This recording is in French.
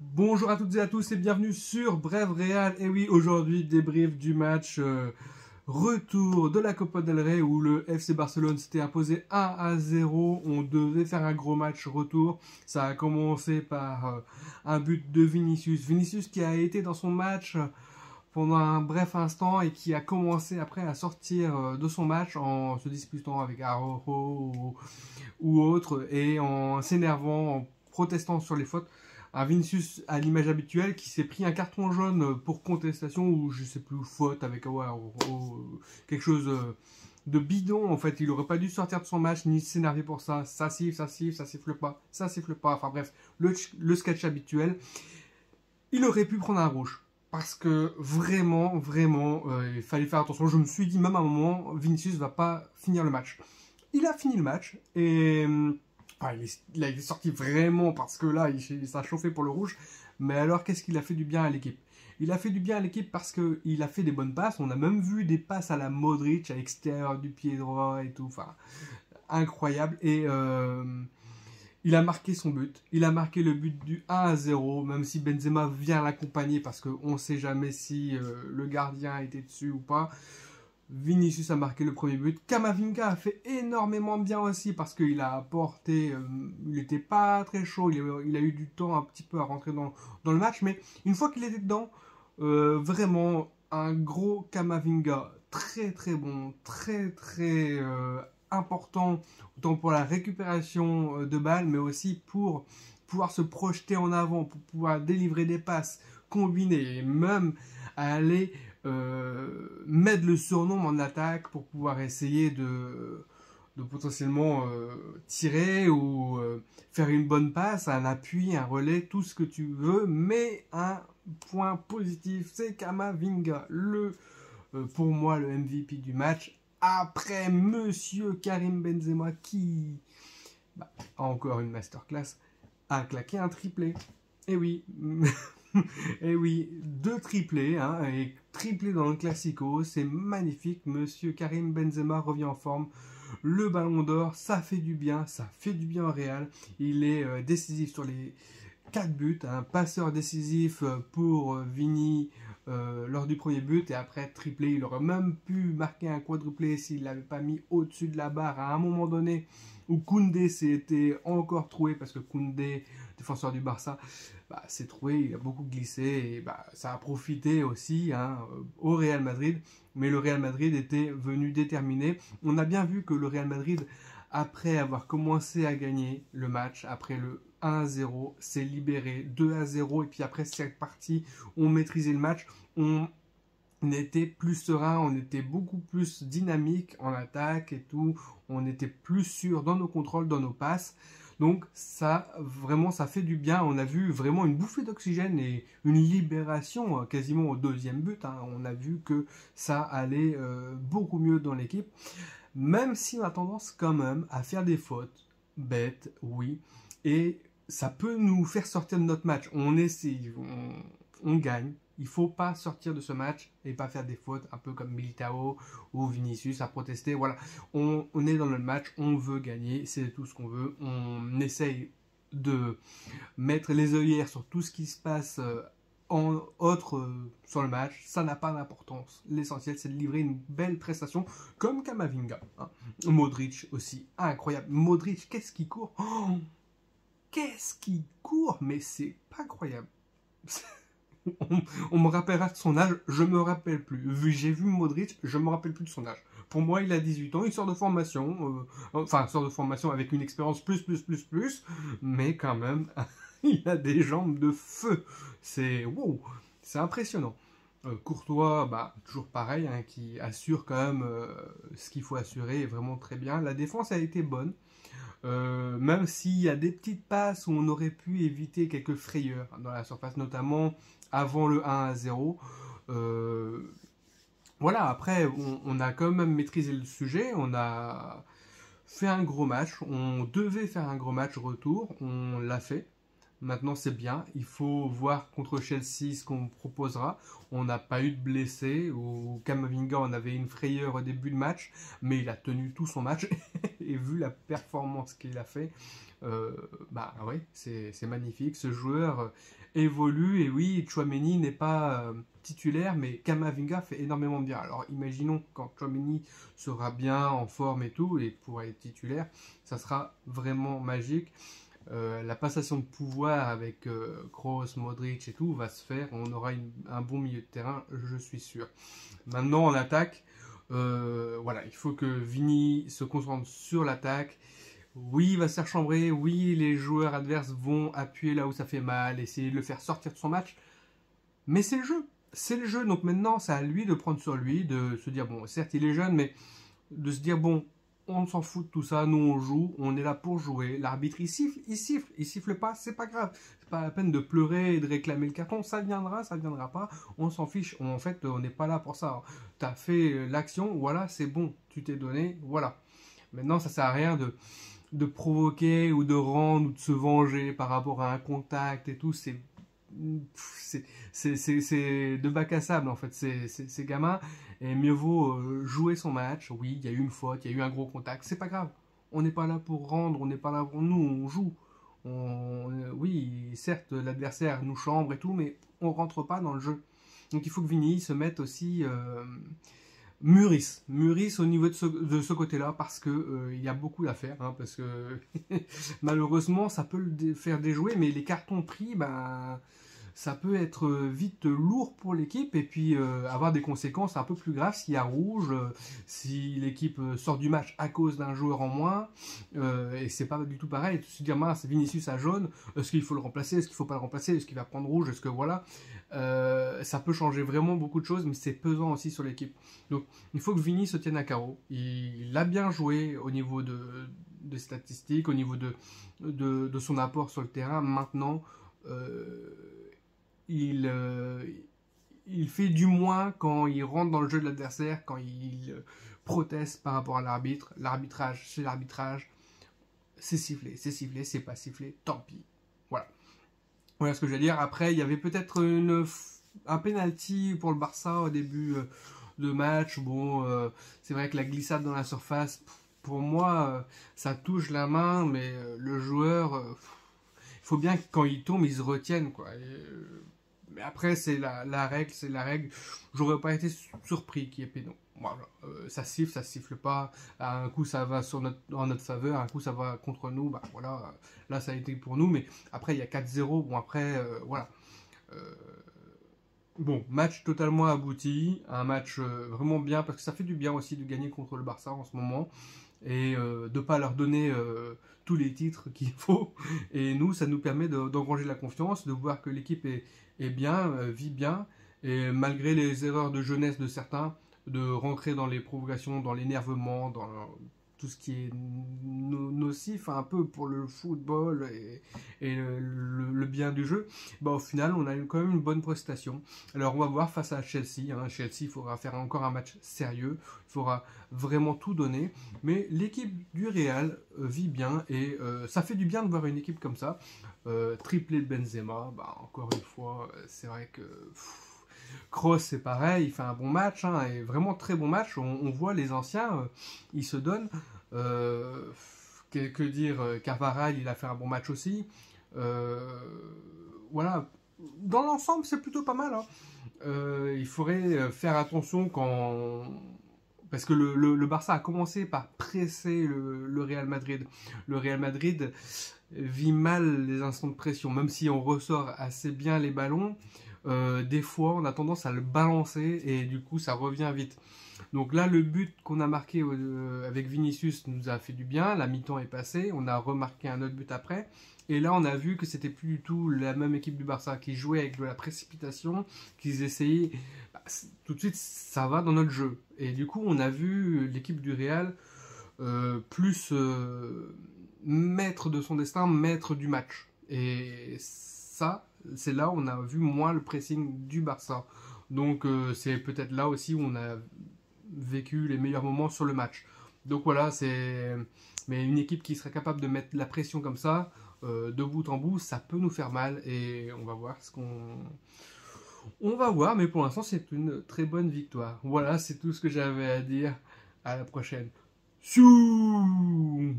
Bonjour à toutes et à tous et bienvenue sur Bref Real. Et oui, aujourd'hui, débrief du match retour de la Copa del Rey où le FC Barcelone s'était imposé 1-0. On devait faire un gros match retour. Ça a commencé par un but de Vinicius. Vinicius qui a été dans son match pendant un bref instant et qui a commencé après à sortir de son match en se disputant avec Araujo ou autre et en s'énervant, en protestant sur les fautes. Un Vinicius à l'image habituelle qui s'est pris un carton jaune pour contestation ou je sais plus, faute avec quelque chose de bidon. En fait, il aurait pas dû sortir de son match ni s'énerver pour ça. Ça siffle, ça siffle pas, ça siffle pas. Enfin bref, le sketch habituel. Il aurait pu prendre un rouge. Parce que vraiment, il fallait faire attention. Je me suis dit même à un moment, Vinicius va pas finir le match. Il a fini le match et enfin, il est sorti vraiment parce que là, il s'est chauffé pour le rouge. Mais alors, qu'est-ce qu'il a fait du bien à l'équipe? Il a fait du bien à l'équipe parce qu'il a fait des bonnes passes. On a même vu des passes à la Modric, à l'extérieur du pied droit et tout. Enfin, incroyable. Et il a marqué son but. Il a marqué le but du 1-0, même si Benzema vient l'accompagner parce qu'on ne sait jamais si le gardien était dessus ou pas. Vinicius a marqué le premier but. Camavinga a fait énormément bien aussi parce qu'il a apporté. Il n'était pas très chaud. Il a eu du temps un petit peu à rentrer dans le match. Mais une fois qu'il était dedans, vraiment un gros Camavinga. Très très bon. Très important. Autant pour la récupération de balles, mais aussi pour pouvoir se projeter en avant, pour pouvoir délivrer des passes combinées et même aller mettre le surnom en attaque pour pouvoir essayer de potentiellement tirer ou faire une bonne passe, un appui, un relais, tout ce que tu veux, mais un point positif, c'est Camavinga, pour moi le MVP du match, après Monsieur Karim Benzema qui a encore une masterclass, a claqué un triplé. Et oui, et oui, deux triplés, hein, et triplé dans le Classico, c'est magnifique. Monsieur Karim Benzema revient en forme. Le Ballon d'Or, ça fait du bien au Real. Il est décisif sur les 4 buts, un passeur décisif pour Vini lors du premier but et après triplé. Il aurait même pu marquer un quadruplé s'il ne l'avait pas mis au-dessus de la barre à un moment donné où Koundé s'était encore troué parce que Koundé, défenseur du Barça, s'est troué, il a beaucoup glissé et ça a profité aussi au Real Madrid. Mais le Real Madrid était venu déterminé. On a bien vu que le Real Madrid, après avoir commencé à gagner le match, après le 1-0, s'est libéré 2-0 et puis après cette partie, on maîtrisait le match, on était plus serein, on était beaucoup plus dynamique en attaque et tout, on était plus sûr dans nos contrôles, dans nos passes. Donc ça, vraiment, ça fait du bien. On a vu vraiment une bouffée d'oxygène et une libération quasiment au deuxième but. On a vu que ça allait beaucoup mieux dans l'équipe. Même si on a tendance quand même à faire des fautes bêtes, oui. Et ça peut nous faire sortir de notre match. On essaie, on gagne. Il ne faut pas sortir de ce match et pas faire des fautes, un peu comme Militao ou Vinicius a protesté. Voilà, on est dans le match, on veut gagner, c'est tout ce qu'on veut. On essaye de mettre les œillères sur tout ce qui se passe en autre sur le match. Ça n'a pas d'importance. L'essentiel, c'est de livrer une belle prestation comme Camavinga. Modric aussi, incroyable. Modric, qu'est-ce qu'il court, qu'est-ce qu'il court, mais c'est pas croyable. On me rappellera de son âge, je me rappelle plus. J'ai vu Modric, je me rappelle plus de son âge. Pour moi, il a 18 ans, il sort de formation, sort de formation avec une expérience plus, mais quand même, il a des jambes de feu. C'est wow, c'est impressionnant. Courtois, toujours pareil, qui assure quand même ce qu'il faut assurer, vraiment très bien. La défense a été bonne. Même s'il y a des petites passes où on aurait pu éviter quelques frayeurs dans la surface, notamment avant le 1-0. Voilà, après, on a quand même maîtrisé le sujet, on a fait un gros match, on devait faire un gros match retour, on l'a fait. Maintenant, c'est bien. Il faut voir contre Chelsea ce qu'on proposera. On n'a pas eu de blessés. Au Camavinga, on avait une frayeur au début de match, mais il a tenu tout son match. et vu la performance qu'il a fait, bah ouais, c'est magnifique. Ce joueur évolue, et oui, Tchouaméni n'est pas titulaire, mais Kamavinga fait énormément bien. Alors imaginons quand Tchouaméni sera bien en forme et tout, et pourra être titulaire, ça sera vraiment magique. La passation de pouvoir avec Kroos, Modric et tout va se faire. On aura un bon milieu de terrain, je suis sûr. Maintenant, en attaque, voilà, il faut que Vini se concentre sur l'attaque. Oui, il va se faire chambrer. Oui, les joueurs adverses vont appuyer là où ça fait mal, essayer de le faire sortir de son match. Mais c'est le jeu. C'est le jeu. Donc maintenant, c'est à lui de prendre sur lui, de se dire, bon, certes, il est jeune, mais de se dire, bon, on s'en fout de tout ça, nous on joue, on est là pour jouer, l'arbitre il siffle pas, c'est pas grave, c'est pas la peine de pleurer et de réclamer le carton, ça viendra pas, on s'en fiche, en fait on n'est pas là pour ça, t'as fait l'action, voilà, c'est bon, tu t'es donné, voilà. Maintenant ça sert à rien de provoquer ou de rendre ou de se venger par rapport à un contact et tout, c'est de bac à sable en fait, c'est gamin, et mieux vaut jouer son match. Oui, il y a eu une faute, il y a eu un gros contact, c'est pas grave, on n'est pas là pour rendre, on n'est pas là pour nous, on joue, oui, certes l'adversaire nous chambre et tout, mais on rentre pas dans le jeu. Donc il faut que Vini se mette aussi mûrisse au niveau de ce côté-là, parce que il y a beaucoup à faire, hein, parce que malheureusement ça peut le faire déjouer, mais les cartons pris, ben ça peut être vite lourd pour l'équipe, et puis avoir des conséquences un peu plus graves s'il y a rouge, si l'équipe sort du match à cause d'un joueur en moins, et c'est pas du tout pareil. Tu te dis, mince, Vinicius a jaune, est-ce qu'il faut le remplacer, est-ce qu'il faut pas le remplacer, est-ce qu'il va prendre rouge, est-ce que voilà, ça peut changer vraiment beaucoup de choses, mais c'est pesant aussi sur l'équipe. Donc il faut que Vini se tienne à carreau. Il a bien joué au niveau des statistiques, au niveau de son apport sur le terrain. Maintenant, il fait du moins quand il rentre dans le jeu de l'adversaire, quand il proteste par rapport à l'arbitre. L'arbitrage, c'est l'arbitrage. C'est sifflé, c'est pas sifflé, tant pis. Voilà. Voilà ce que je veux dire. Après, il y avait peut-être un penalty pour le Barça au début de match. Bon, c'est vrai que la glissade dans la surface, pour moi, ça touche la main, mais le joueur, il faut bien que quand il tombe, il se retienne, quoi. Mais après, c'est la règle, c'est la règle. J'aurais pas été surpris qu'il y ait péno. Voilà. Ça siffle pas. Un coup, ça va en notre faveur, un coup, ça va contre nous. Bah voilà, là, ça a été pour nous. Mais après, il y a 4-0. Bon, après, voilà. Bon, match totalement abouti. Un match vraiment bien, parce que ça fait du bien aussi de gagner contre le Barça en ce moment. Et de ne pas leur donner tous les titres qu'il faut. Et nous, ça nous permet d'engranger la confiance, de voir que l'équipe est bien, vit bien, et malgré les erreurs de jeunesse de certains, de rentrer dans les provocations, dans l'énervement, dans tout ce qui est nocif un peu pour le football et le bien du jeu. Bah, au final, on a eu quand même une bonne prestation. Alors on va voir face à Chelsea. Chelsea, il faudra faire encore un match sérieux, il faudra vraiment tout donner. Mais l'équipe du Real vit bien, et ça fait du bien de voir une équipe comme ça. Triplé de Benzema, bah, encore une fois, c'est vrai que Kroos, c'est pareil, il fait un bon match, et vraiment très bon match. On voit les anciens, ils se donnent. Que dire, Carvajal, il a fait un bon match aussi. Voilà, dans l'ensemble, c'est plutôt pas mal. Il faudrait faire attention parce que le Barça a commencé par presser le Real Madrid. Le Real Madrid vit mal les instants de pression, même si on ressort assez bien les ballons. Des fois, on a tendance à le balancer, et du coup, ça revient vite. Donc là, le but qu'on a marqué avec Vinicius nous a fait du bien. La mi-temps est passée, on a remarqué un autre but après. Et là, on a vu que c'était plus du tout la même équipe du Barça qui jouait avec de la précipitation, qu'ils essayaient. Bah, tout de suite, ça va dans notre jeu. Et du coup, on a vu l'équipe du Real plus maître de son destin, maître du match. Et ça, c'est là où on a vu moins le pressing du Barça. Donc c'est peut-être là aussi où on a vécu les meilleurs moments sur le match. Donc voilà, mais une équipe qui serait capable de mettre la pression comme ça, de bout en bout, ça peut nous faire mal, et on va voir on va voir, mais pour l'instant c'est une très bonne victoire. Voilà, c'est tout ce que j'avais à dire. À la prochaine. Tchou.